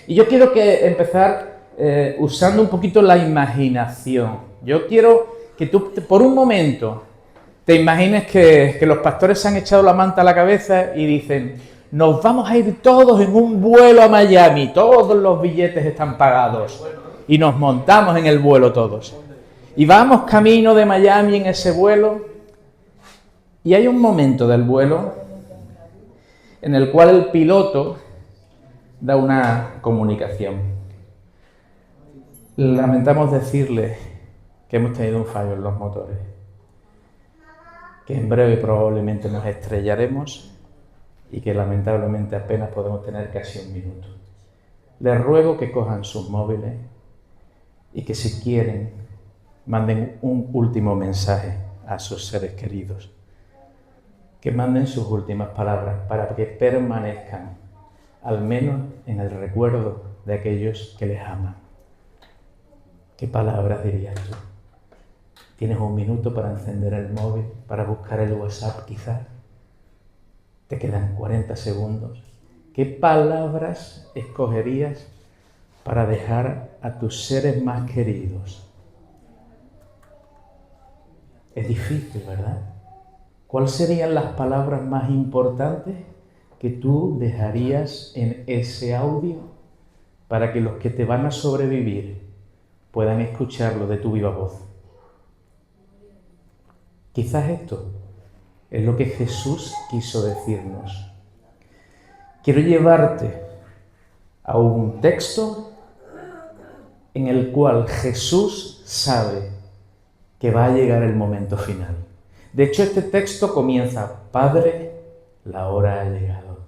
Y yo quiero empezar usando un poquito la imaginación. Yo quiero que tú, por un momento, te imagines que los pastores se han echado la manta a la cabeza y dicen: nos vamos a ir todos en un vuelo a Miami, todos los billetes están pagados. Y nos montamos en el vuelo todos. Y vamos camino de Miami en ese vuelo. Y hay un momento del vuelo en el cual el piloto da una comunicación. Lamentamos decirle que hemos tenido un fallo en los motores, que en breve probablemente nos estrellaremos y que lamentablemente apenas podemos tener casi un minuto. Les ruego que cojan sus móviles y que, si quieren, manden un último mensaje a sus seres queridos. Que manden sus últimas palabras para que permanezcan, al menos en el recuerdo de aquellos que les aman. ¿Qué palabras dirías tú? ¿Tienes un minuto para encender el móvil, para buscar el WhatsApp quizás? Te quedan 40 segundos. ¿Qué palabras escogerías para dejar a tus seres más queridos? Es difícil, ¿verdad? ¿Cuáles serían las palabras más importantes que tú dejarías en ese audio para que los que te van a sobrevivir puedan escucharlo de tu viva voz? Quizás esto es lo que Jesús quiso decirnos. Quiero llevarte a un texto en el cual Jesús sabe que va a llegar el momento final. De hecho, este texto comienza: Padre, la hora ha llegado.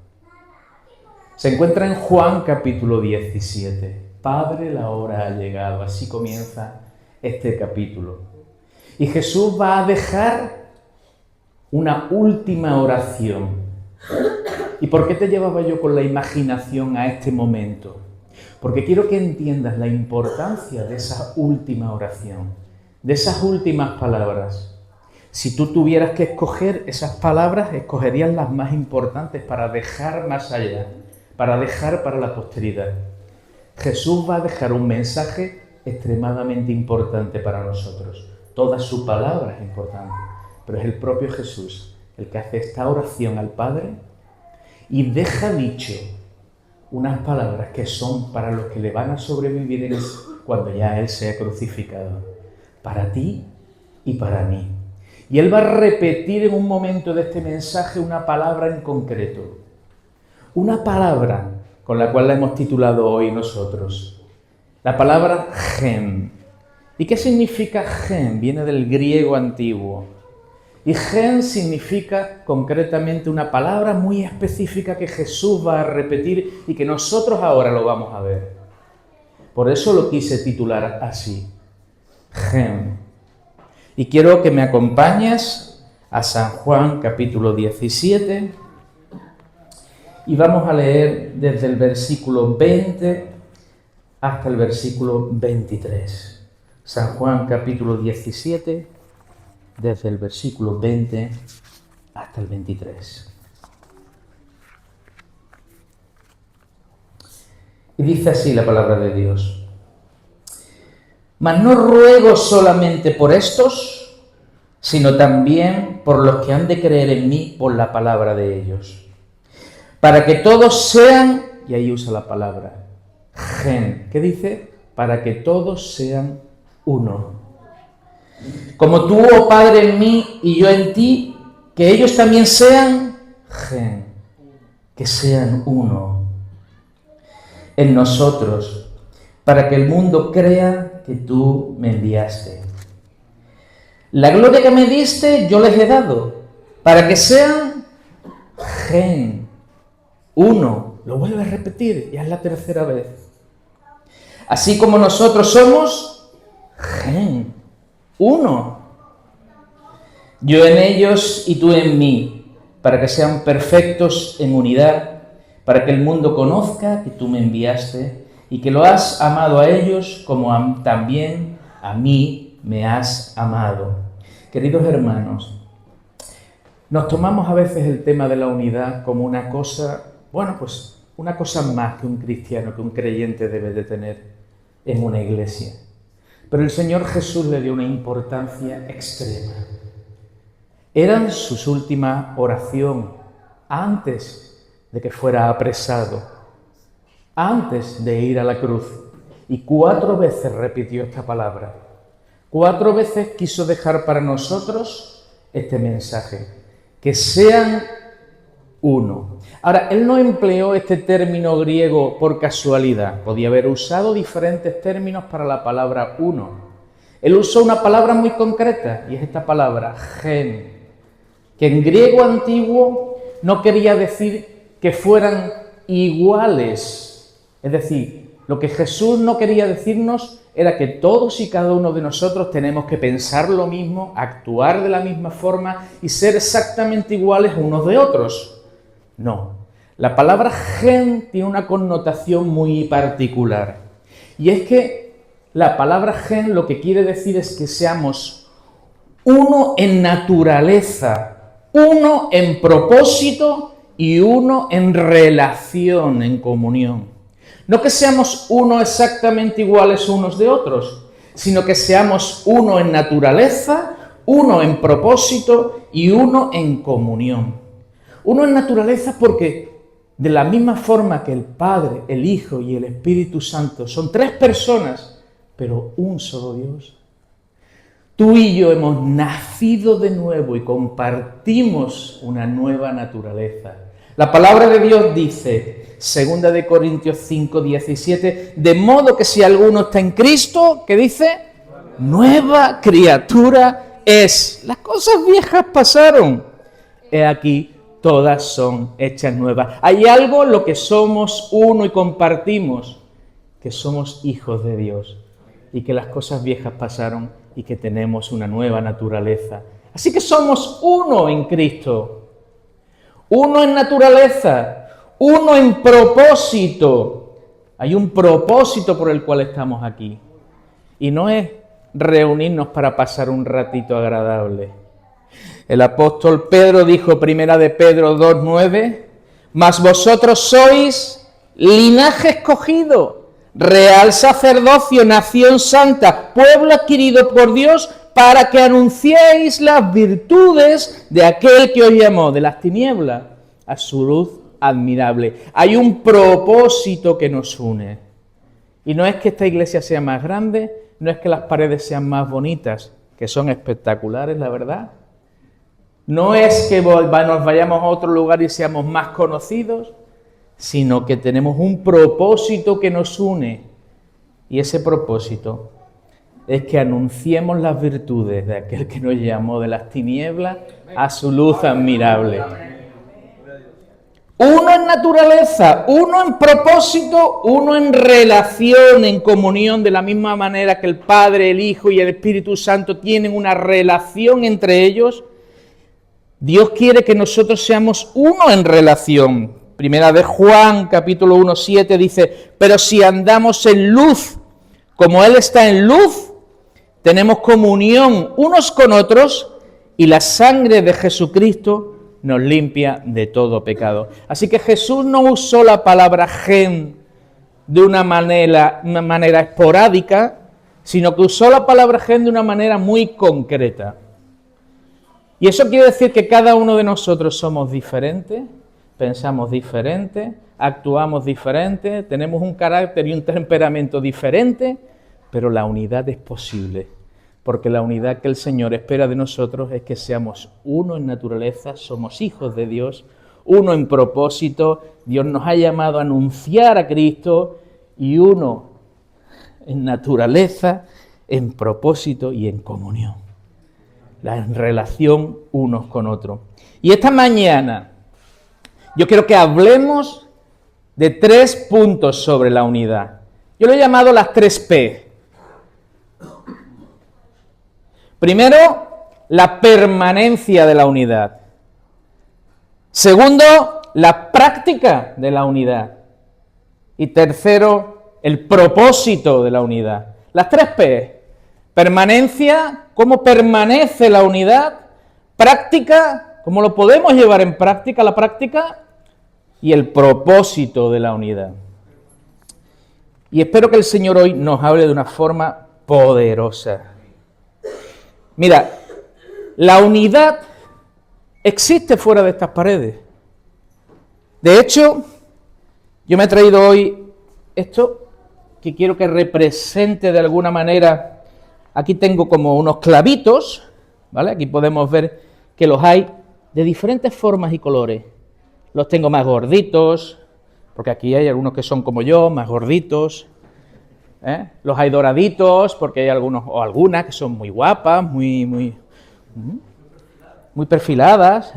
Se encuentra en Juan capítulo 17. Padre, la hora ha llegado. Así comienza este capítulo. Y Jesús va a dejar una última oración. ¿Y por qué te llevaba yo con la imaginación a este momento? Porque quiero que entiendas la importancia de esa última oración, de esas últimas palabras. Si tú tuvieras que escoger esas palabras, escogerías las más importantes para dejar más allá, para dejar para la posteridad. Jesús va a dejar un mensaje extremadamente importante para nosotros. Toda su palabra es importante, pero es el propio Jesús el que hace esta oración al Padre y deja dicho unas palabras que son para los que le van a sobrevivir cuando ya Él sea crucificado. Para ti y para mí. Y Él va a repetir en un momento de este mensaje una palabra en concreto. Una palabra con la cual la hemos titulado hoy nosotros. La palabra gen. ¿Y qué significa gen? Viene del griego antiguo. Y gen significa concretamente una palabra muy específica que Jesús va a repetir y que nosotros ahora lo vamos a ver. Por eso lo quise titular así. Gen. Y quiero que me acompañes a San Juan capítulo 17 y vamos a leer desde el versículo 20 hasta el versículo 23. San Juan capítulo 17, desde el versículo 20 hasta el 23. Y dice así la palabra de Dios. Mas no ruego solamente por estos, sino también por los que han de creer en mí por la palabra de ellos. Para que todos sean, y ahí usa la palabra, gen. ¿Qué dice? Para que todos sean uno. Como tú, oh Padre, en mí y yo en ti, que ellos también sean gen, que sean uno en nosotros, para que el mundo crea que tú me enviaste. La gloria que me diste yo les he dado, para que sean gen, uno. Lo vuelve a repetir, ya es la tercera vez. Así como nosotros somos gen, uno. Yo en ellos y tú en mí, para que sean perfectos en unidad, para que el mundo conozca que tú me enviaste y que lo has amado a ellos como también a mí me has amado. Queridos hermanos, nos tomamos a veces el tema de la unidad como una cosa, bueno, pues una cosa más que un cristiano, que un creyente debe de tener en una iglesia. Pero el Señor Jesús le dio una importancia extrema. Eran sus últimas oraciones antes de que fuera apresado, antes de ir a la cruz. Y 4 veces repitió esta palabra. 4 veces quiso dejar para nosotros este mensaje, que sean uno. Ahora, él no empleó este término griego por casualidad. Podía haber usado diferentes términos para la palabra uno. Él usó una palabra muy concreta, y es esta palabra, gen, que en griego antiguo no quería decir que fueran iguales. Es decir, lo que Jesús no quería decirnos era que todos y cada uno de nosotros tenemos que pensar lo mismo, actuar de la misma forma y ser exactamente iguales unos de otros. No, la palabra gen tiene una connotación muy particular. Y es que la palabra gen lo que quiere decir es que seamos uno en naturaleza, uno en propósito y uno en relación, en comunión. No que seamos uno exactamente iguales unos de otros, sino que seamos uno en naturaleza, uno en propósito y uno en comunión. Uno en naturaleza porque de la misma forma que el Padre, el Hijo y el Espíritu Santo son 3 personas, pero un solo Dios. Tú y yo hemos nacido de nuevo y compartimos una nueva naturaleza. La palabra de Dios dice, 2 de Corintios 5:17, de modo que si alguno está en Cristo, ¿qué dice? Nueva criatura es. Las cosas viejas pasaron. He aquí, todas son hechas nuevas. Hay algo en lo que somos uno y compartimos, que somos hijos de Dios y que las cosas viejas pasaron y que tenemos una nueva naturaleza. Así que somos uno en Cristo. Uno en naturaleza, uno en propósito. Hay un propósito por el cual estamos aquí. Y no es reunirnos para pasar un ratito agradable. El apóstol Pedro dijo, 1 de Pedro 2:9, mas vosotros sois linaje escogido, real sacerdocio, nación santa, pueblo adquirido por Dios, para que anunciéis las virtudes de aquel que os llamó de las tinieblas a su luz admirable. Hay un propósito que nos une. Y no es que esta iglesia sea más grande, no es que las paredes sean más bonitas, que son espectaculares, la verdad. No es que nos vayamos a otro lugar y seamos más conocidos, sino que tenemos un propósito que nos une. Y ese propósito es que anunciemos las virtudes de aquel que nos llamó de las tinieblas a su luz admirable. Uno en naturaleza, uno en propósito, uno en relación, en comunión, de la misma manera que el Padre, el Hijo y el Espíritu Santo tienen una relación entre ellos. Dios quiere que nosotros seamos uno en relación. Primera de Juan, capítulo 1:7 dice, pero si andamos en luz, como Él está en luz, tenemos comunión unos con otros y la sangre de Jesucristo nos limpia de todo pecado. Así que Jesús no usó la palabra gen de una manera esporádica, sino que usó la palabra gen de una manera muy concreta. Y eso quiere decir que cada uno de nosotros somos diferentes, pensamos diferente, actuamos diferente, tenemos un carácter y un temperamento diferente, pero la unidad es posible, porque la unidad que el Señor espera de nosotros es que seamos uno en naturaleza, somos hijos de Dios, uno en propósito, Dios nos ha llamado a anunciar a Cristo, y uno en naturaleza, en propósito y en comunión. La relación unos con otros. Y esta mañana yo quiero que hablemos de 3 puntos sobre la unidad. Yo lo he llamado las 3 P. Primero, la permanencia de la unidad. Segundo, la práctica de la unidad. Y tercero, el propósito de la unidad. Las 3 P. Permanencia, ¿cómo permanece la unidad? Práctica, ¿cómo lo podemos llevar en práctica? La práctica, y el propósito de la unidad. Y espero que el Señor hoy nos hable de una forma poderosa. Mira, la unidad existe fuera de estas paredes. De hecho, yo me he traído hoy esto que quiero que represente de alguna manera. Aquí tengo como unos clavitos, ¿vale? Aquí podemos ver que los hay de diferentes formas y colores. Los tengo más gorditos, porque aquí hay algunos que son como yo, más gorditos. Los hay doraditos, porque hay algunos o algunas que son muy guapas, muy perfiladas.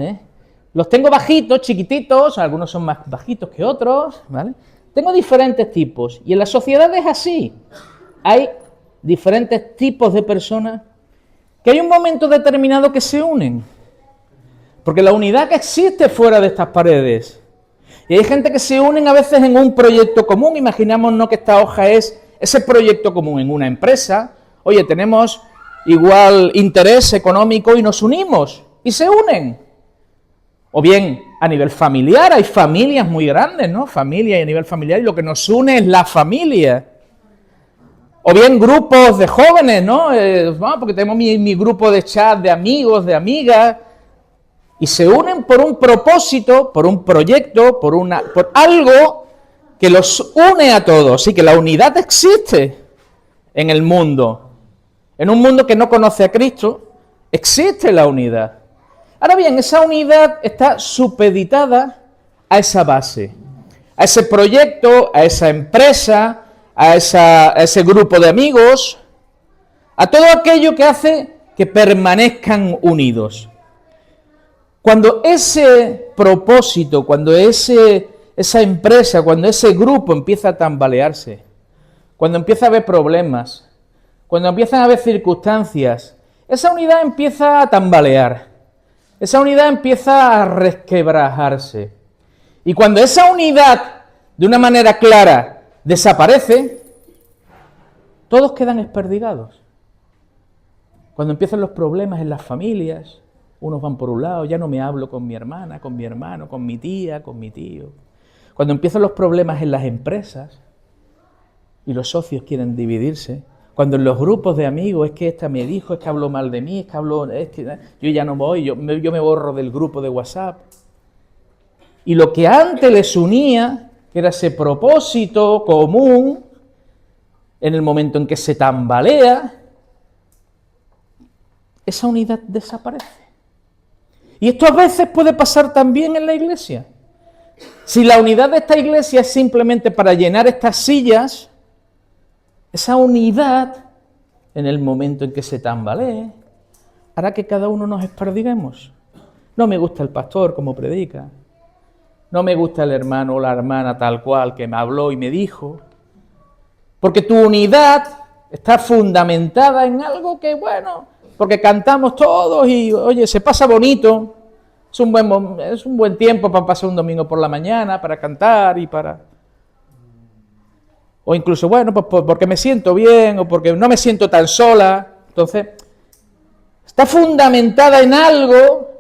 Los tengo bajitos, chiquititos, algunos son más bajitos que otros, ¿vale? Tengo diferentes tipos, y en la sociedad es así. Hay diferentes tipos de personas que hay un momento determinado que se unen. Porque la unidad que existe fuera de estas paredes. Y hay gente que se unen a veces en un proyecto común. Imaginémonos que esta hoja es ese proyecto común en una empresa. Oye, tenemos igual interés económico y nos unimos. Y se unen. O bien a nivel familiar, hay familias muy grandes, ¿no? Familia y a nivel familiar, y lo que nos une es la familia. O bien grupos de jóvenes, ¿no? Porque tenemos mi grupo de chat de amigos, de amigas. Y se unen por un propósito, por un proyecto, por algo que los une a todos. Y que la unidad existe en el mundo. En un mundo que no conoce a Cristo, existe la unidad. Ahora bien, esa unidad está supeditada a esa base, a ese proyecto, a esa empresa, a ese grupo de amigos, a todo aquello que hace que permanezcan unidos. Cuando ese propósito, cuando esa empresa, cuando ese grupo empieza a tambalearse, cuando empieza a haber problemas, cuando empiezan a haber circunstancias, esa unidad empieza a tambalear, esa unidad empieza a resquebrajarse. Y cuando esa unidad, de una manera clara, desaparece, todos quedan desperdigados. Cuando empiezan los problemas en las familias, unos van por un lado, ya no me hablo con mi hermana, con mi hermano, con mi tía, con mi tío. Cuando empiezan los problemas en las empresas y los socios quieren dividirse. Cuando en los grupos de amigos, es que esta me dijo, es que habló mal de mí, es que yo ya no voy, yo me borro del grupo de WhatsApp. Y lo que antes les unía, que era ese propósito común, en el momento en que se tambalea, esa unidad desaparece. Y esto a veces puede pasar también en la iglesia. Si la unidad de esta iglesia es simplemente para llenar estas sillas, esa unidad, en el momento en que se tambalee, hará que cada uno nos esperdiguemos. No me gusta el pastor como predica. No me gusta el hermano o la hermana tal cual que me habló y me dijo. Porque tu unidad está fundamentada en algo que, bueno, porque cantamos todos y, oye, se pasa bonito. Es un buen tiempo para pasar un domingo por la mañana, para cantar y para... O incluso, bueno, pues porque me siento bien o porque no me siento tan sola. Entonces, está fundamentada en algo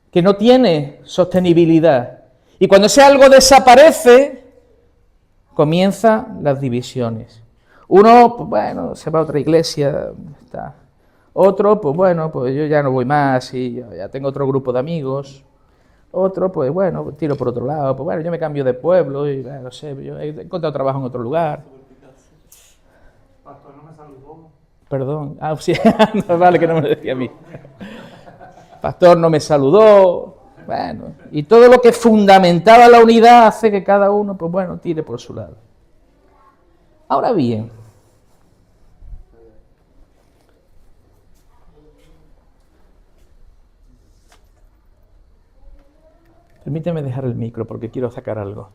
que no tiene sostenibilidad. Y cuando ese algo desaparece, comienzan las divisiones. Uno, pues bueno, se va a otra iglesia, está. Otro, pues bueno, pues yo ya no voy más y yo ya tengo otro grupo de amigos. Otro, pues bueno, tiro por otro lado, pues bueno, yo me cambio de pueblo y no sé, yo he encontrado trabajo en otro lugar. Pastor no me saludó. Perdón, sí, no, vale que no me lo decía a mí. Pastor no me saludó. Bueno, y todo lo que fundamentaba la unidad hace que cada uno, pues bueno, tire por su lado. Ahora bien, permíteme dejar el micro porque quiero sacar algo.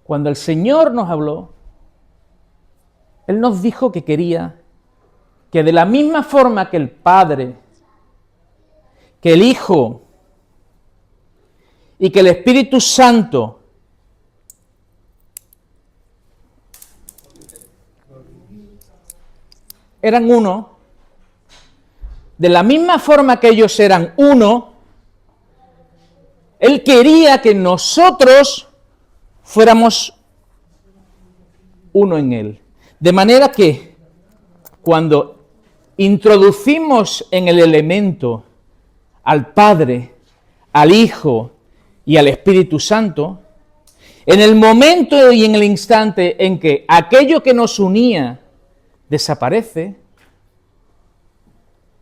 Cuando el Señor nos habló, Él nos dijo que quería que de la misma forma que el Padre, que el Hijo y que el Espíritu Santo eran uno, de la misma forma que ellos eran uno, Él quería que nosotros fuéramos uno en Él. De manera que cuando introducimos en el elemento al Padre, al Hijo y al Espíritu Santo, en el momento y en el instante en que aquello que nos unía desaparece,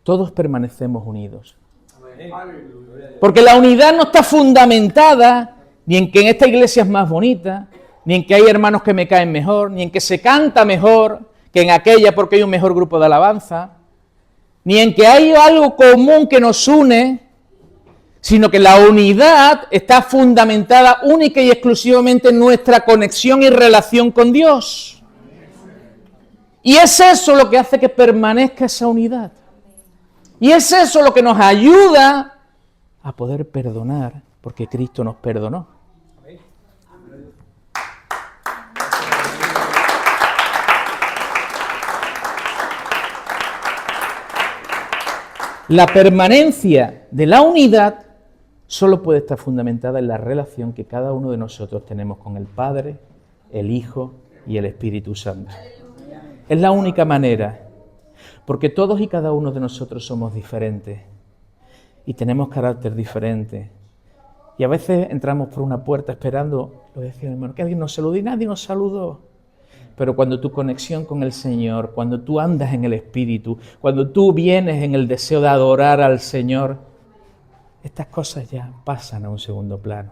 todos permanecemos unidos. Porque la unidad no está fundamentada ni en que en esta iglesia es más bonita, ni en que hay hermanos que me caen mejor, ni en que se canta mejor que en aquella porque hay un mejor grupo de alabanza, ni en que hay algo común que nos une, sino que la unidad está fundamentada única y exclusivamente en nuestra conexión y relación con Dios. Y es eso lo que hace que permanezca esa unidad. Y es eso lo que nos ayuda a poder perdonar, porque Cristo nos perdonó. La permanencia de la unidad solo puede estar fundamentada en la relación que cada uno de nosotros tenemos con el Padre, el Hijo y el Espíritu Santo. Es la única manera, porque todos y cada uno de nosotros somos diferentes y tenemos carácter diferente. Y a veces entramos por una puerta esperando, lo decía el hermano, que alguien nos salude y nadie nos saludó. Pero cuando tu conexión con el Señor, cuando tú andas en el Espíritu, cuando tú vienes en el deseo de adorar al Señor, estas cosas ya pasan a un segundo plano.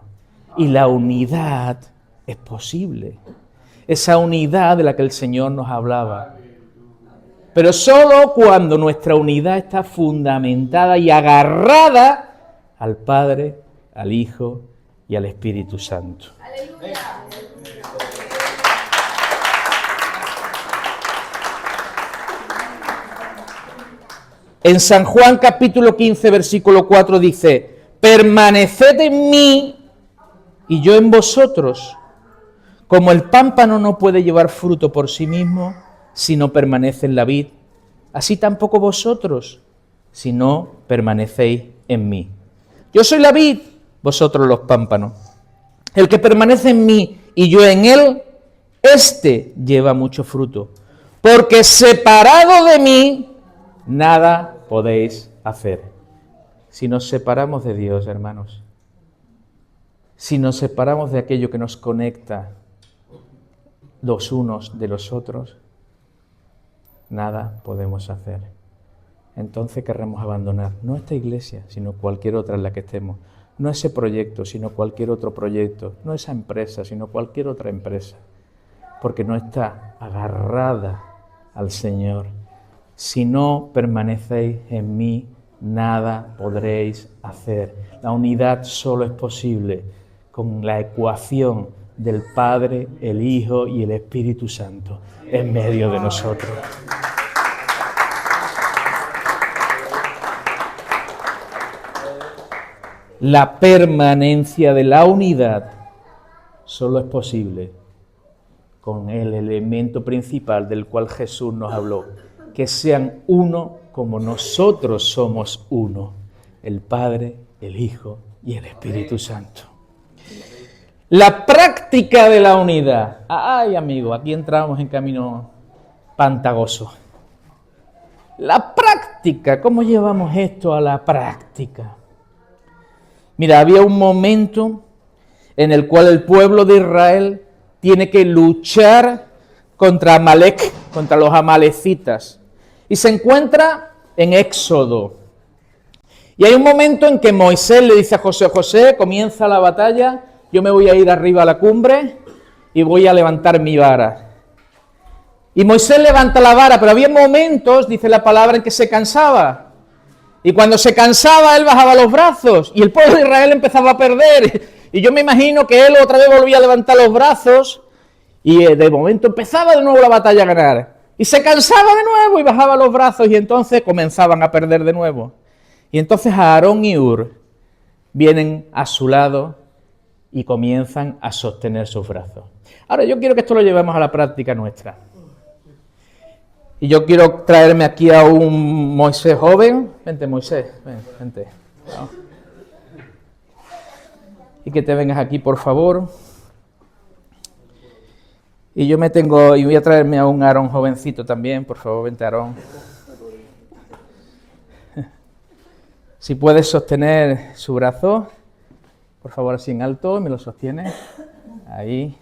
Y la unidad es posible. Esa unidad de la que el Señor nos hablaba. Pero solo cuando nuestra unidad está fundamentada y agarrada al Padre, al Hijo y al Espíritu Santo. ¡Aleluya! En San Juan capítulo 15, versículo 4 dice, permaneced en mí y yo en vosotros. Como el pámpano no puede llevar fruto por sí mismo si no permanece en la vid, así tampoco vosotros si no permanecéis en mí. Yo soy la vid, vosotros los pámpanos. El que permanece en mí y yo en él, éste lleva mucho fruto, porque separado de mí, nada podéis hacer. Si nos separamos de Dios, hermanos, si nos separamos de aquello que nos conecta los unos de los otros, nada podemos hacer. Entonces querremos abandonar, no esta iglesia, sino cualquier otra en la que estemos. No ese proyecto, sino cualquier otro proyecto. No esa empresa, sino cualquier otra empresa. Porque no está agarrada al Señor. Si no permanecéis en mí, nada podréis hacer. La unidad solo es posible con la ecuación del Padre, el Hijo y el Espíritu Santo en medio de nosotros. La permanencia de la unidad solo es posible con el elemento principal del cual Jesús nos habló, que sean uno como nosotros somos uno, el Padre, el Hijo y el Espíritu Santo. La práctica de la unidad. Ay, amigo, aquí entramos en camino pantagoso. La práctica, ¿cómo llevamos esto a la práctica? Mira, había un momento en el cual el pueblo de Israel tiene que luchar contra Amalek, contra los amalecitas. Y se encuentra en Éxodo. Y hay un momento en que Moisés le dice a José, José, comienza la batalla, yo me voy a ir arriba a la cumbre y voy a levantar mi vara. Y Moisés levanta la vara, pero había momentos, dice la palabra, en que se cansaba. Y cuando se cansaba, él bajaba los brazos y el pueblo de Israel empezaba a perder. Y yo me imagino que él otra vez volvía a levantar los brazos y de momento empezaba de nuevo la batalla a ganar. Y se cansaba de nuevo y bajaba los brazos y entonces comenzaban a perder de nuevo. Y entonces Aarón y Hur vienen a su lado y comienzan a sostener sus brazos. Ahora yo quiero que esto lo llevemos a la práctica nuestra. Y yo quiero traerme aquí a un Moisés joven. Vente, Moisés, vente. No. Y que te vengas aquí, por favor. Y yo y voy a traerme a un Aarón jovencito también, por favor, vente, Aarón. Si puedes sostener su brazo, por favor, así en alto, me lo sostiene. Ahí.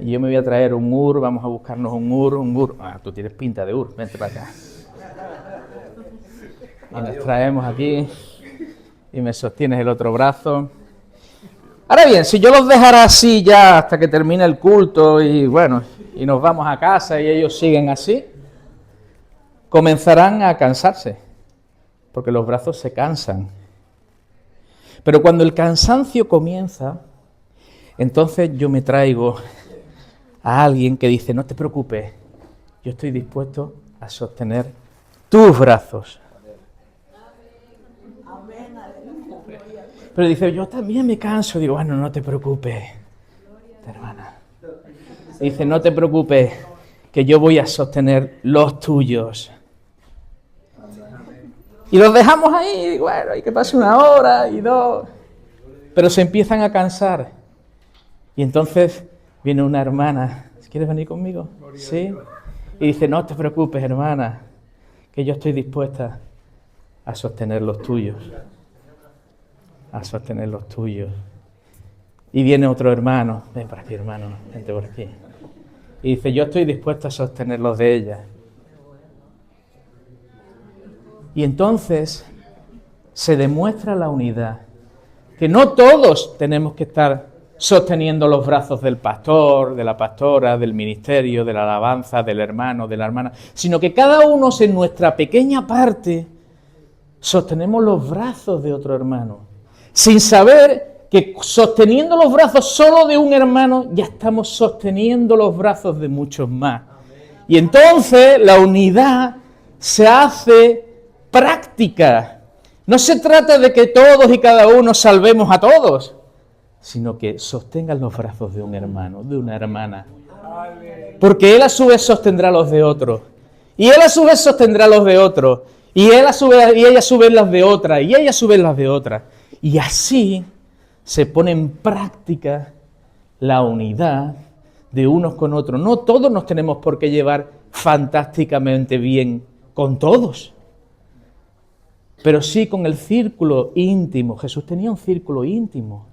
Y yo me voy a traer un Ur, vamos a buscarnos un Ur. Ah, tú tienes pinta de Ur, vente para acá. Y nos traemos aquí y me sostienes el otro brazo. Ahora bien, si yo los dejara así ya hasta que termine el culto y bueno, y nos vamos a casa y ellos siguen así, comenzarán a cansarse, porque los brazos se cansan. Pero cuando el cansancio comienza, entonces yo me traigo a alguien que dice, no te preocupes, yo estoy dispuesto a sostener tus brazos. Pero dice, yo también me canso. Digo, bueno, no te preocupes, hermana. Dice, no te preocupes, que yo voy a sostener los tuyos. Y los dejamos ahí, bueno, y que pase 1 hora y 2. Pero se empiezan a cansar. Y entonces viene una hermana, ¿quieres venir conmigo? Sí. Y dice, no te preocupes, hermana, que yo estoy dispuesta a sostener los tuyos. A sostener los tuyos. Y viene otro hermano, ven por aquí, hermano, vente por aquí. Y dice, yo estoy dispuesto a sostener los de ella. Y entonces se demuestra la unidad, que no todos tenemos que estar sosteniendo los brazos del pastor, de la pastora, del ministerio, de la alabanza, del hermano, de la hermana, sino que cada uno en nuestra pequeña parte sostenemos los brazos de otro hermano. Sin saber que sosteniendo los brazos solo de un hermano, ya estamos sosteniendo los brazos de muchos más. Y entonces la unidad se hace práctica. No se trata de que todos y cada uno salvemos a todos, sino que sostengan los brazos de un hermano, de una hermana. Porque él a su vez sostendrá los de otros. Y él a su vez sostendrá los de otros. Y ella a su vez las de otra. Y ella a su vez las de otra. Y así se pone en práctica la unidad de unos con otros. No todos nos tenemos por qué llevar fantásticamente bien con todos, pero sí con el círculo íntimo. Jesús tenía un círculo íntimo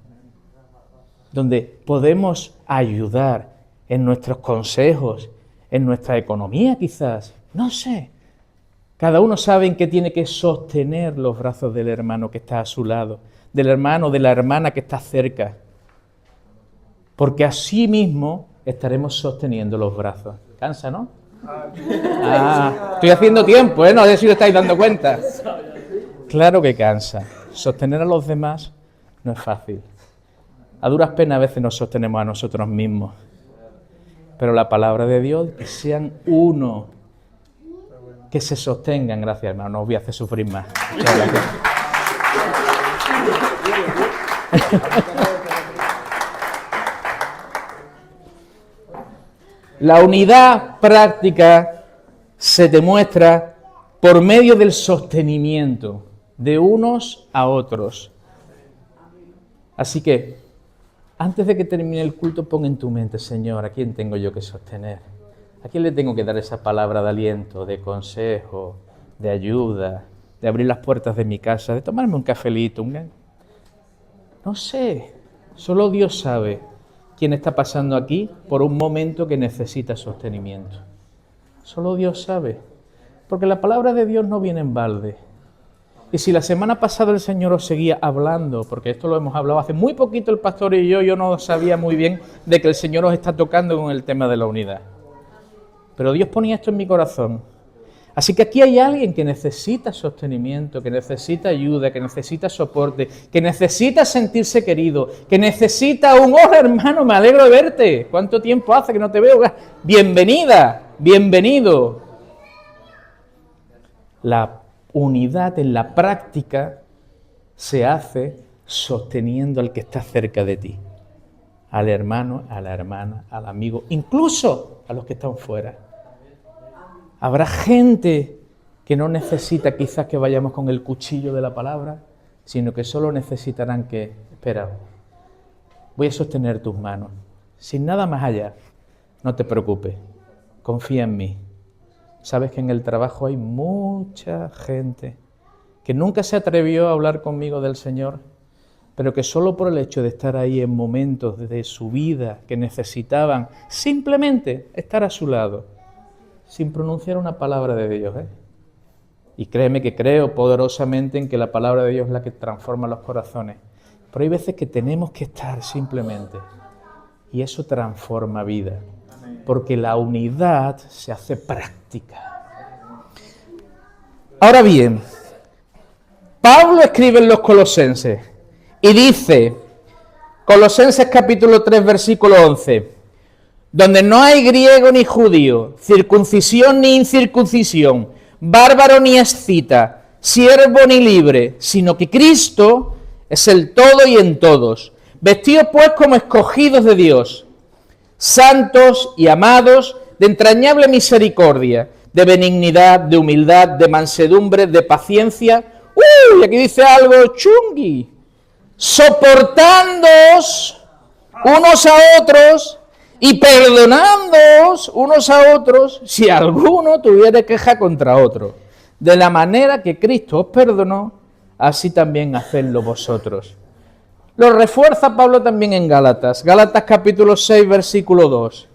donde podemos ayudar en nuestros consejos, en nuestra economía quizás, no sé. Cada uno sabe en qué tiene que sostener los brazos del hermano que está a su lado, del hermano, de la hermana que está cerca. Porque así mismo estaremos sosteniendo los brazos. ¿Cansa, no? Estoy haciendo tiempo, ¿eh? No sé si lo estáis dando cuenta. Claro que cansa. Sostener a los demás no es fácil. A duras penas a veces nos sostenemos a nosotros mismos. Pero la palabra de Dios, que sean uno, que se sostengan. Gracias, hermano, no os voy a hacer sufrir más. Muchas gracias. La unidad práctica se demuestra por medio del sostenimiento de unos a otros. Así que, antes de que termine el culto, pon en tu mente, Señor, ¿a quién tengo yo que sostener? ¿A quién le tengo que dar esa palabra de aliento, de consejo, de ayuda, de abrir las puertas de mi casa, de tomarme un cafelito? No sé, solo Dios sabe quién está pasando aquí por un momento que necesita sostenimiento. Solo Dios sabe, porque la palabra de Dios no viene en balde. Y si la semana pasada el Señor os seguía hablando, porque esto lo hemos hablado hace muy poquito el pastor y yo no sabía muy bien de que el Señor os está tocando con el tema de la unidad. Pero Dios ponía esto en mi corazón. Así que aquí hay alguien que necesita sostenimiento, que necesita ayuda, que necesita soporte, que necesita sentirse querido, que necesita un hola hermano, me alegro de verte. ¿Cuánto tiempo hace que no te veo? Bienvenida, bienvenido. La unidad en la práctica se hace sosteniendo al que está cerca de ti, al hermano, a la hermana, al amigo, incluso a los que están fuera. Habrá gente que no necesita quizás que vayamos con el cuchillo de la palabra, sino que solo necesitarán que, espera, voy a sostener tus manos, sin nada más allá, no te preocupes, confía en mí. Sabes que en el trabajo hay mucha gente que nunca se atrevió a hablar conmigo del Señor, pero que solo por el hecho de estar ahí en momentos de su vida que necesitaban simplemente estar a su lado, sin pronunciar una palabra de Dios. Y créeme que creo poderosamente en que la palabra de Dios es la que transforma los corazones. Pero hay veces que tenemos que estar simplemente, y eso transforma vida, porque la unidad se hace práctica. Ahora bien, Pablo escribe en los Colosenses y dice, Colosenses capítulo 3, versículo 11, donde no hay griego ni judío, circuncisión ni incircuncisión, bárbaro ni escita, siervo ni libre, sino que Cristo es el todo y en todos. Vestidos pues como escogidos de Dios, santos y amados, de entrañable misericordia, de benignidad, de humildad, de mansedumbre, de paciencia. Y aquí dice algo chungui. Soportándoos unos a otros y perdonándoos unos a otros si alguno tuviere queja contra otro. De la manera que Cristo os perdonó, así también hacedlo vosotros. Lo refuerza Pablo también en Gálatas. Gálatas capítulo 6, versículo 2.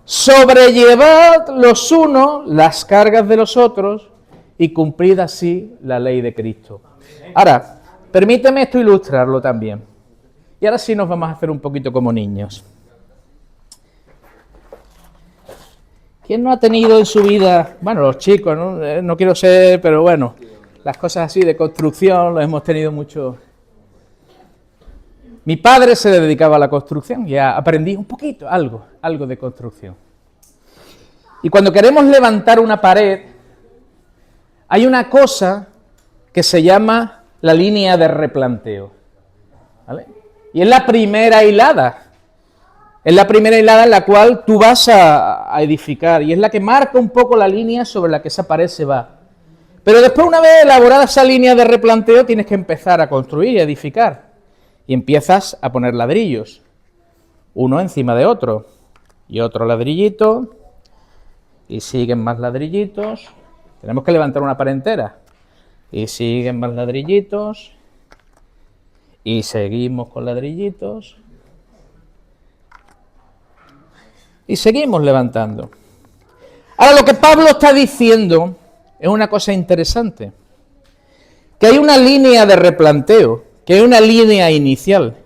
Sobrellevad los unos las cargas de los otros y cumplid así la ley de Cristo. Ahora, permíteme esto ilustrarlo también. Y ahora sí nos vamos a hacer un poquito como niños. ¿Quién no ha tenido en su vida, bueno, los chicos, no quiero ser, pero bueno, las cosas así de construcción, lo hemos tenido mucho. Mi padre se dedicaba a la construcción y aprendí un poquito, algo de construcción. Y cuando queremos levantar una pared, hay una cosa que se llama la línea de replanteo, ¿vale? Y es la primera hilada. Es la primera hilada en la cual tú vas a edificar y es la que marca un poco la línea sobre la que esa pared se va. Pero después, una vez elaborada esa línea de replanteo, tienes que empezar a construir y a edificar. Y empiezas a poner ladrillos, uno encima de otro, y otro ladrillito, y siguen más ladrillitos. Tenemos que levantar una pared entera, y siguen más ladrillitos, y seguimos con ladrillitos, y seguimos levantando. Ahora, lo que Pablo está diciendo es una cosa interesante, que hay una línea de replanteo, que hay una línea inicial,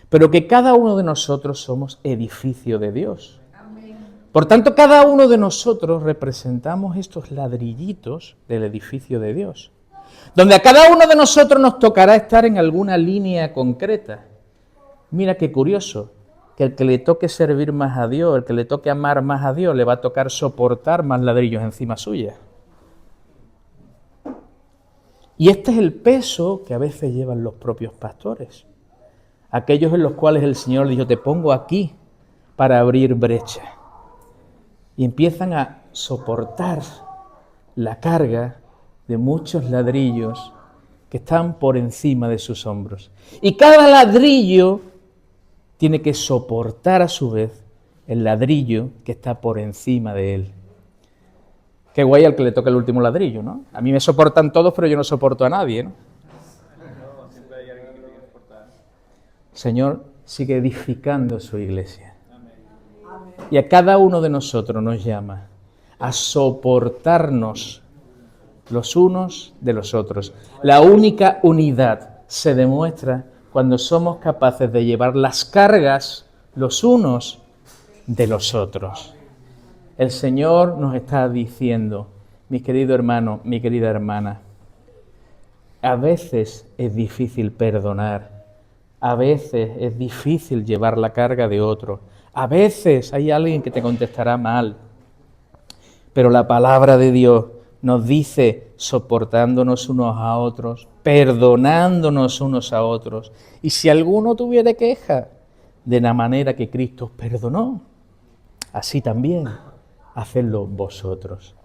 pero que cada uno de nosotros somos edificio de Dios. Por tanto, cada uno de nosotros representamos estos ladrillitos del edificio de Dios, donde a cada uno de nosotros nos tocará estar en alguna línea concreta. Mira qué curioso, que el que le toque servir más a Dios, el que le toque amar más a Dios, le va a tocar soportar más ladrillos encima suya. Y este es el peso que a veces llevan los propios pastores, aquellos en los cuales el Señor dijo, te pongo aquí para abrir brecha. Y empiezan a soportar la carga de muchos ladrillos que están por encima de sus hombros. Y cada ladrillo tiene que soportar a su vez el ladrillo que está por encima de él. Qué guay al que le toque el último ladrillo, ¿no? A mí me soportan todos, pero yo no soporto a nadie, ¿no? El Señor sigue edificando su iglesia. Y a cada uno de nosotros nos llama a soportarnos los unos de los otros. La única unidad se demuestra cuando somos capaces de llevar las cargas los unos de los otros. El Señor nos está diciendo, mi querido hermano, mi querida hermana, a veces es difícil perdonar, a veces es difícil llevar la carga de otro, a veces hay alguien que te contestará mal, pero la palabra de Dios nos dice soportándonos unos a otros, perdonándonos unos a otros, y si alguno tuviera queja, de la manera que Cristo os perdonó, así también hacedlo vosotros.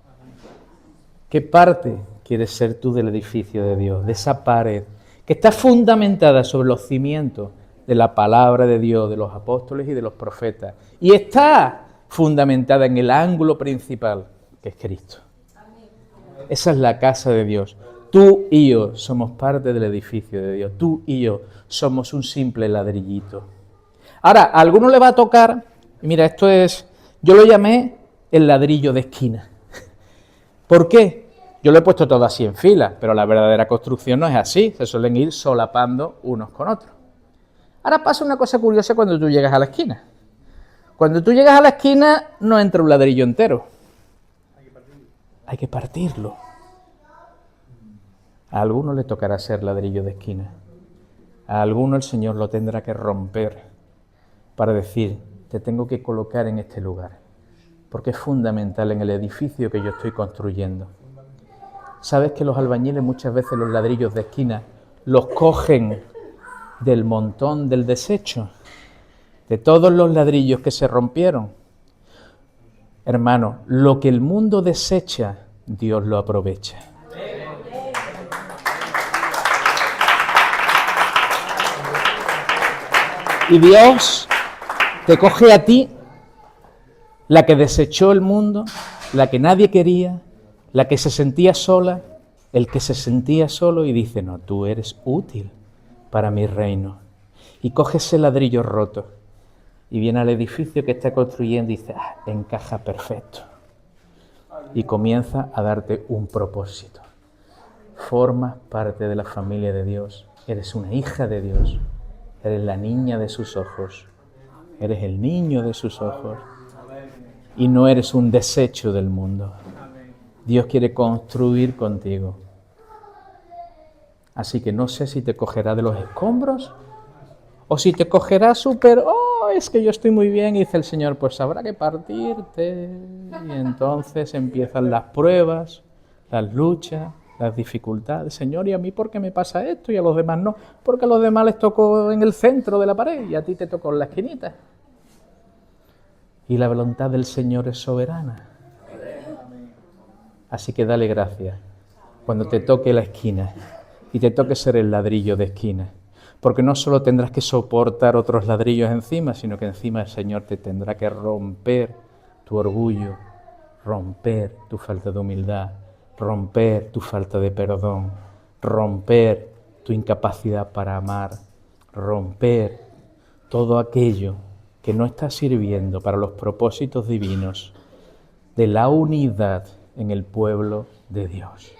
¿Qué parte quieres ser tú del edificio de Dios, de esa pared que está fundamentada sobre los cimientos de la palabra de Dios, de los apóstoles y de los profetas, y está fundamentada en el ángulo principal, que es Cristo? Esa es la casa de Dios. Tú y yo somos parte del edificio de Dios. Tú y yo somos un simple ladrillito. Ahora, a alguno le va a tocar, mira, esto es, yo lo llamé el ladrillo de esquina. ¿Por qué? Yo lo he puesto todo así en fila, pero la verdadera construcción no es así, se suelen ir solapando unos con otros. Ahora pasa una cosa curiosa cuando tú llegas a la esquina. Cuando tú llegas a la esquina no entra un ladrillo entero. Hay que partirlo. A alguno le tocará ser ladrillo de esquina. A alguno el Señor lo tendrá que romper para decir, te tengo que colocar en este lugar, porque es fundamental en el edificio que yo estoy construyendo. ¿Sabes que los albañiles muchas veces los ladrillos de esquina los cogen del montón del desecho? De todos los ladrillos que se rompieron. Hermano, lo que el mundo desecha, Dios lo aprovecha. Y Dios te coge a ti, la que desechó el mundo, la que nadie quería, la que se sentía sola, el que se sentía solo, y dice, no, tú eres útil para mi reino. Y coge ese ladrillo roto y viene al edificio que está construyendo y dice, encaja perfecto. Y comienza a darte un propósito. Formas parte de la familia de Dios, eres una hija de Dios, eres la niña de sus ojos, eres el niño de sus ojos y no eres un desecho del mundo. Dios quiere construir contigo. Así que no sé si te cogerá de los escombros o si te cogerá súper, es que yo estoy muy bien, y dice el Señor, pues habrá que partirte. Y entonces empiezan las pruebas, las luchas, las dificultades. Señor, ¿y a mí por qué me pasa esto y a los demás no? Porque a los demás les tocó en el centro de la pared y a ti te tocó en la esquinita. Y la voluntad del Señor es soberana. Así que dale gracias cuando te toque la esquina y te toque ser el ladrillo de esquina. Porque no solo tendrás que soportar otros ladrillos encima, sino que encima el Señor te tendrá que romper tu orgullo, romper tu falta de humildad, romper tu falta de perdón, romper tu incapacidad para amar, romper todo aquello que no está sirviendo para los propósitos divinos de la unidad en el pueblo de Dios.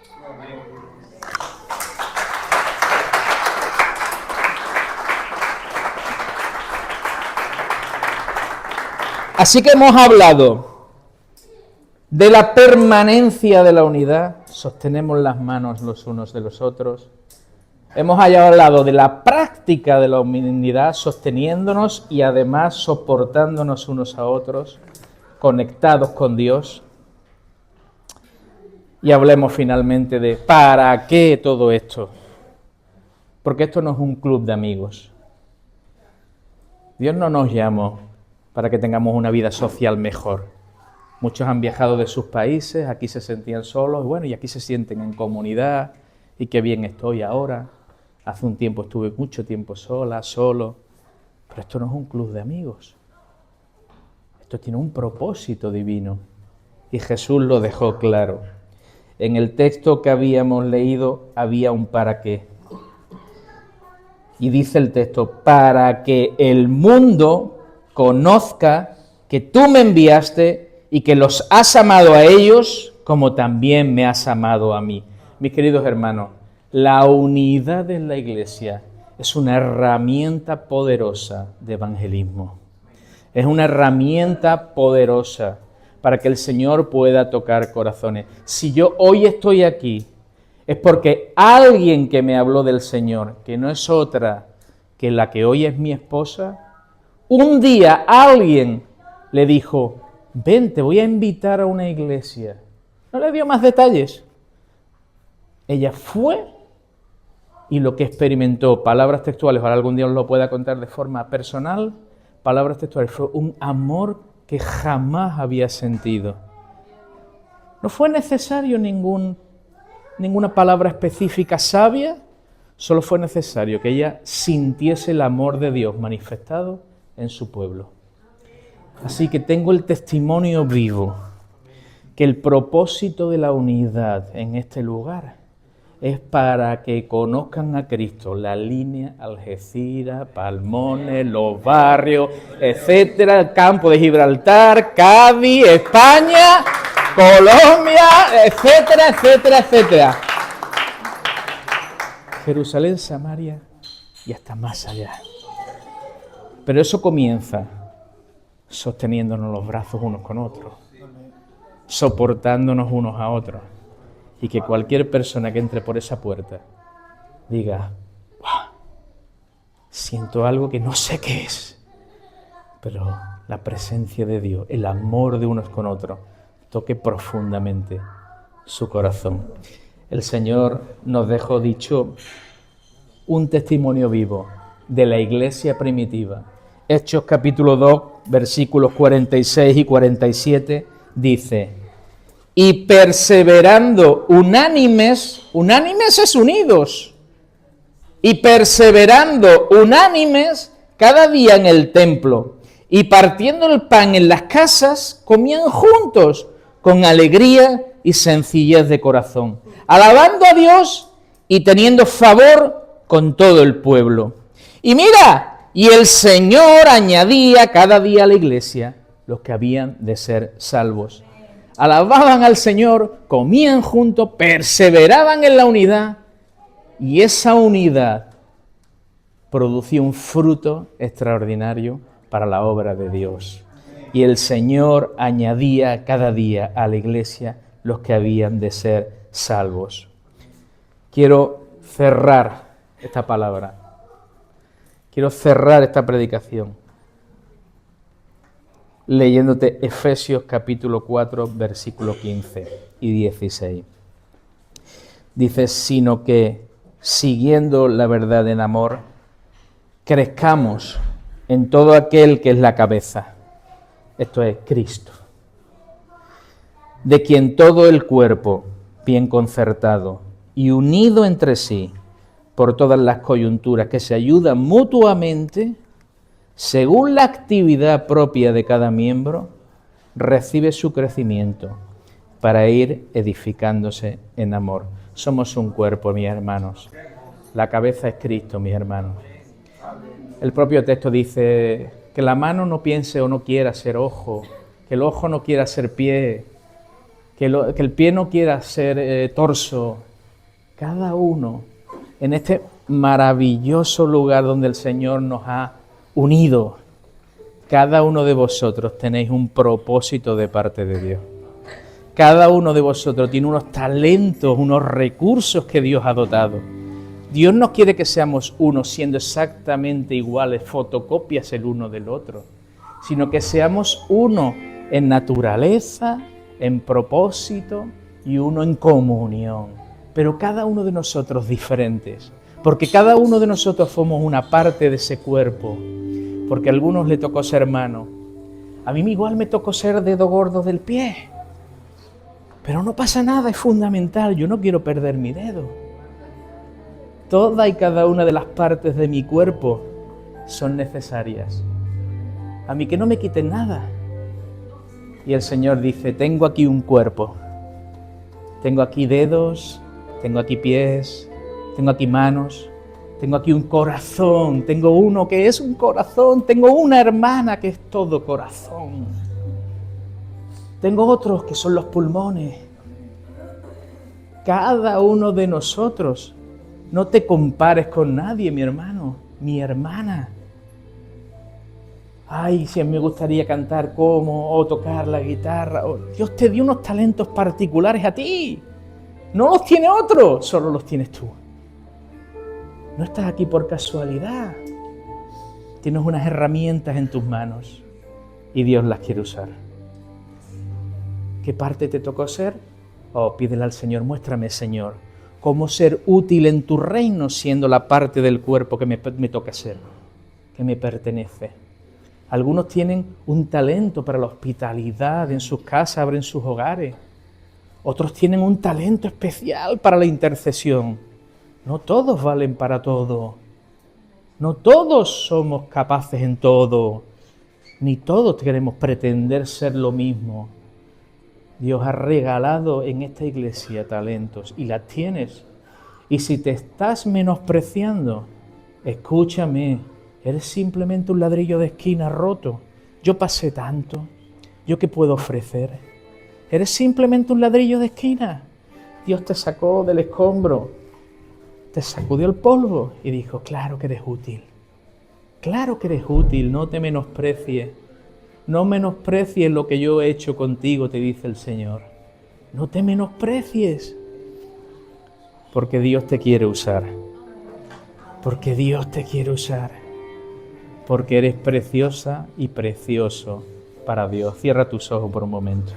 Así que hemos hablado de la permanencia de la unidad, sostenemos las manos los unos de los otros. Hemos hablado de la práctica de la unidad, sosteniéndonos y además soportándonos unos a otros, conectados con Dios. Y hablemos finalmente de ¿para qué todo esto? Porque esto no es un club de amigos. Dios no nos llamó para que tengamos una vida social mejor. Muchos han viajado de sus países, aquí se sentían solos, y aquí se sienten en comunidad, y qué bien estoy ahora. Hace un tiempo estuve mucho tiempo sola, solo, pero esto no es un club de amigos. Esto tiene un propósito divino, y Jesús lo dejó claro. En el texto que habíamos leído había un para qué. Y dice el texto, para que el mundo conozca que tú me enviaste y que los has amado a ellos como también me has amado a mí. Mis queridos hermanos, la unidad en la Iglesia es una herramienta poderosa de evangelismo. Es una herramienta poderosa para que el Señor pueda tocar corazones. Si yo hoy estoy aquí, es porque alguien que me habló del Señor, que no es otra que la que hoy es mi esposa, un día alguien le dijo, ven, te voy a invitar a una iglesia. No le dio más detalles. Ella fue y lo que experimentó, palabras textuales, ojalá algún día os lo pueda contar de forma personal, palabras textuales, fue un amor que jamás había sentido. No fue necesario ningún ninguna palabra específica sabia, solo fue necesario que ella sintiese el amor de Dios manifestado en su pueblo. Así que tengo el testimonio vivo que el propósito de la unidad en este lugar es para que conozcan a Cristo, la línea Algeciras, Palmones, los barrios, etcétera, el campo de Gibraltar, Cádiz, España, Colombia, etcétera, etcétera, etcétera. Jerusalén, Samaria y hasta más allá. Pero eso comienza sosteniéndonos los brazos unos con otros, soportándonos unos a otros. Y que cualquier persona que entre por esa puerta diga, ¡wow! Siento algo que no sé qué es, pero la presencia de Dios, el amor de unos con otros, toque profundamente su corazón. El Señor nos dejó dicho un testimonio vivo de la iglesia primitiva. Hechos capítulo 2, versículos 46 y 47, dice: y perseverando unánimes es unidos, y perseverando unánimes cada día en el templo, y partiendo el pan en las casas, comían juntos con alegría y sencillez de corazón, alabando a Dios y teniendo favor con todo el pueblo. Y mira, y el Señor añadía cada día a la iglesia los que habían de ser salvos. Alababan al Señor, comían juntos, perseveraban en la unidad, y esa unidad producía un fruto extraordinario para la obra de Dios. Y el Señor añadía cada día a la iglesia los que habían de ser salvos. Quiero cerrar esta palabra. Quiero cerrar esta predicación leyéndote Efesios capítulo 4, versículos 15 y 16. Dice, sino que, siguiendo la verdad en amor, crezcamos en todo aquel que es la cabeza, esto es Cristo, de quien todo el cuerpo, bien concertado y unido entre sí por todas las coyunturas que se ayudan mutuamente, según la actividad propia de cada miembro, recibe su crecimiento para ir edificándose en amor. Somos un cuerpo, mis hermanos. La cabeza es Cristo, mis hermanos. El propio texto dice que la mano no piense o no quiera ser ojo, que el ojo no quiera ser pie, que el pie no quiera ser torso. Cada uno en este maravilloso lugar donde el Señor nos ha unido, cada uno de vosotros tenéis un propósito de parte de Dios. Cada uno de vosotros tiene unos talentos, unos recursos que Dios ha dotado. Dios no quiere que seamos unos siendo exactamente iguales, fotocopias el uno del otro, sino que seamos uno en naturaleza, en propósito y uno en comunión. Pero cada uno de nosotros diferentes, porque cada uno de nosotros somos una parte de ese cuerpo. Porque a algunos le tocó ser mano. A mí igual me tocó ser dedo gordo del pie. Pero no pasa nada, es fundamental. Yo no quiero perder mi dedo. Toda y cada una de las partes de mi cuerpo son necesarias. A mí que no me quiten nada. Y el Señor dice, tengo aquí un cuerpo. Tengo aquí dedos, tengo aquí pies, tengo aquí manos. Tengo aquí un corazón, tengo uno que es un corazón, tengo una hermana que es todo corazón. Tengo otros que son los pulmones. Cada uno de nosotros, no te compares con nadie, mi hermano, mi hermana. Ay, si a mí me gustaría cantar como, o tocar la guitarra. Dios te dio unos talentos particulares a ti. No los tiene otro, solo los tienes tú. No estás aquí por casualidad. Tienes unas herramientas en tus manos y Dios las quiere usar. ¿Qué parte te tocó ser? Pídele al Señor, muéstrame, Señor, cómo ser útil en tu reino siendo la parte del cuerpo que me toca ser, que me pertenece. Algunos tienen un talento para la hospitalidad en sus casas, abren sus hogares. Otros tienen un talento especial para la intercesión. No todos valen para todo. No todos somos capaces en todo. Ni todos queremos pretender ser lo mismo. Dios ha regalado en esta iglesia talentos y las tienes. Y si te estás menospreciando, escúchame, eres simplemente un ladrillo de esquina roto. Yo pasé tanto. ¿Yo qué puedo ofrecer? Eres simplemente un ladrillo de esquina. Dios te sacó del escombro, te sacudió el polvo y dijo, claro que eres útil. Claro que eres útil, no te menosprecies. No menosprecies lo que yo he hecho contigo, te dice el Señor. No te menosprecies. Porque Dios te quiere usar. Porque Dios te quiere usar. Porque eres preciosa y precioso para Dios. Cierra tus ojos por un momento.